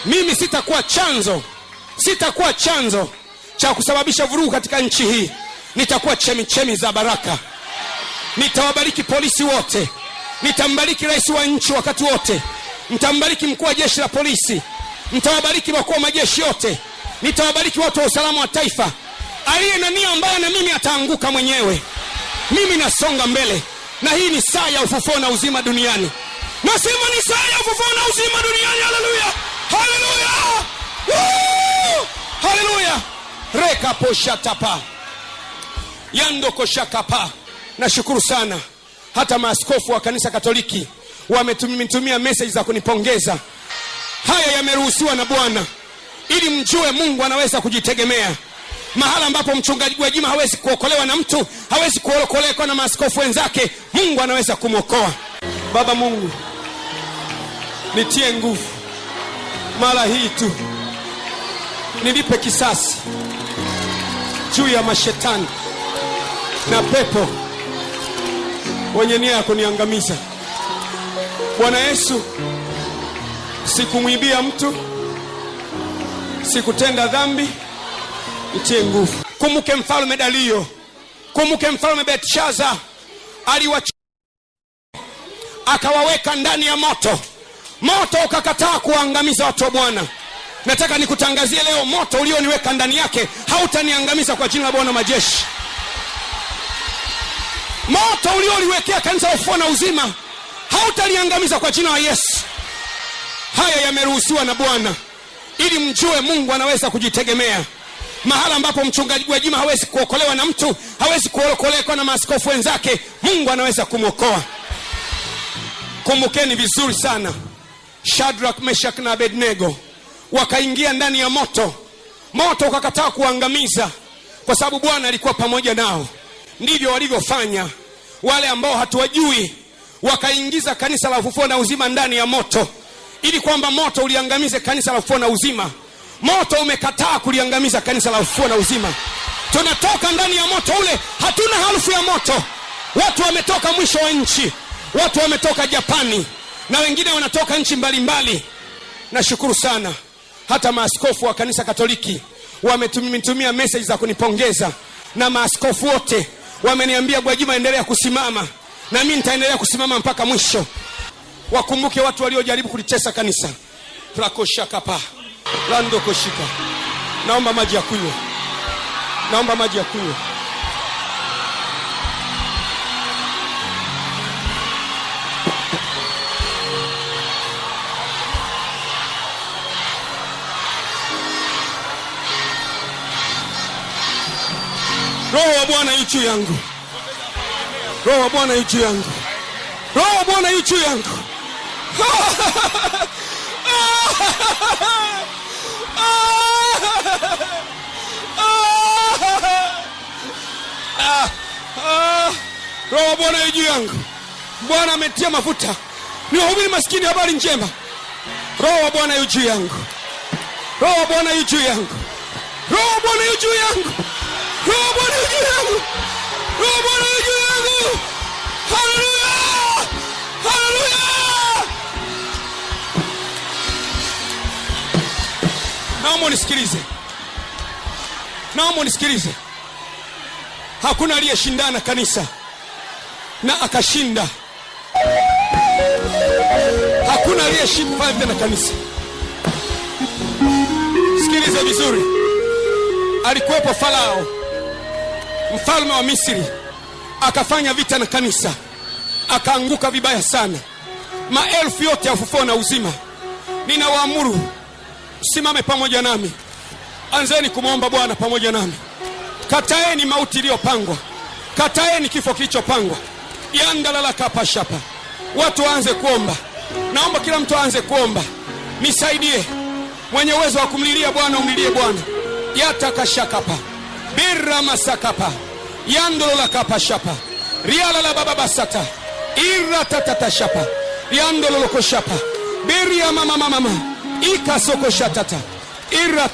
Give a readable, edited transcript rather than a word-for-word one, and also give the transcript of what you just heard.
Mimi sitakuwa chanzo cha kusababisha vurugu katika nchi hii. Nitakuwa chemichemi za baraka. Nitawabariki polisi wote, nitambariki rais wa nchi wakati wote, nitambariki mkuu wa jeshi la polisi, nitawabariki wakuu wa majeshi yote, nitawabariki watu wa usalama wa taifa. Aliye na nia mbaya na mimi ataanguka mwenyewe. Mimi nasonga mbele, na hii ni saa ya ufufuo na uzima duniani. Nasema ni saa ya ufufuo na uzima duniani. Haleluya, haleluya, haleluya. Reka posha tapa yando koshakapa. Nashukuru sana hata maaskofu wa kanisa Katoliki wametumia message za kunipongeza. Haya yameruhusiwa na Bwana ili mjue Mungu anaweza kujitegemea. Mahala ambapo mchungaji Gwajima hawezi kuokolewa na mtu, hawezi kuokolewa na maaskofu wenzake, Mungu anaweza kumwokoa. Baba Mungu, nitie nguvu mara hii tu, nilipe kisasi juu ya mashetani na pepo wenye nia ya kuniangamiza. Bwana Yesu, sikumwibia mtu, sikutenda dhambi, nitie nguvu. Kumbuke mfalme Dario, kumbuke mfalme Belshaza, akawaweka ndani ya moto, moto ukakataa kuangamiza watu wa Bwana. Nataka nikutangazie leo, moto ulioniweka ndani yake hautaniangamiza kwa jina la Bwana majeshi. Moto ulioliwekea kanisa la ufufuo na uzima hautaliangamiza kwa jina la Yesu. Haya yameruhusiwa na Bwana ili mjue Mungu anaweza kujitegemea. Mahala ambapo mchungaji Gwajima hawezi kuokolewa na mtu, hawezi kuokolewa na maaskofu wenzake, Mungu anaweza kumwokoa. Kumbukeni vizuri sana, Shadrach, Meshach na Abednego wakaingia ndani ya moto, moto ukakataa kuangamiza kwa sababu Bwana alikuwa pamoja nao. Ndivyo walivyofanya wale ambao hatuwajui, wakaingiza kanisa la ufufuo na uzima ndani ya moto ili kwamba moto uliangamize kanisa la ufufuo na uzima. Moto umekataa kuliangamiza kanisa la ufufuo na uzima. Tunatoka ndani ya moto ule, hatuna harufu ya moto. Watu wametoka mwisho wa nchi, watu wametoka Japani, na wengine wanatoka nchi mbalimbali. Nashukuru sana hata maaskofu wa kanisa Katoliki wametumia message za kunipongeza, na maaskofu wote wameniambia Gwajima endelea kusimama, na mimi nitaendelea kusimama mpaka mwisho. Wakumbuke watu waliojaribu kulitesa kanisa. Prakoshakapa lando koshika. Naomba maji ya kunywa, naomba maji ya kunywa. Roho wa Bwana yu juu yangu, Roho wa Bwana yu juu yangu, Roho wa Bwana yu juu yangu. Roho wa Bwana yu juu yangu. Bwana ametia mafuta niwahubiri maskini habari njema. Roho wa Bwana yu juu yangu, Roho wa Bwana yu juu yangu, Roho wa Bwana yu juu yangu, Roho wa Bwana yu juu yangu, Roho wa Bwana yu juu yangu. Haleluya, haleluya. Naomba nisikilize, naomba nisikilize. Hakuna aliyeshindana kanisa na akashinda. Hakuna aliyeshinda na kanisa. Sikiliza vizuri. Alikuwepo Farao, mfalme wa Misri, akafanya vita na kanisa, akaanguka vibaya sana. Maelfu yote ya ufufuo na uzima, ninawaamuru simame pamoja nami. Anzeni kumwomba Bwana pamoja nami. Kataeni mauti iliyopangwa, kataeni kifo kilichopangwa. Yandalala kapashapa. Watu waanze kuomba. Naomba kila mtu aanze kuomba. Nisaidie. Mwenye uwezo wa kumlilia Bwana umlilie Bwana. Yatakashakapa birra masakapa yandolola kapashapa riala la baba basata irra tatatashapa yandololo koshapa birria mama ikasoko shatata irra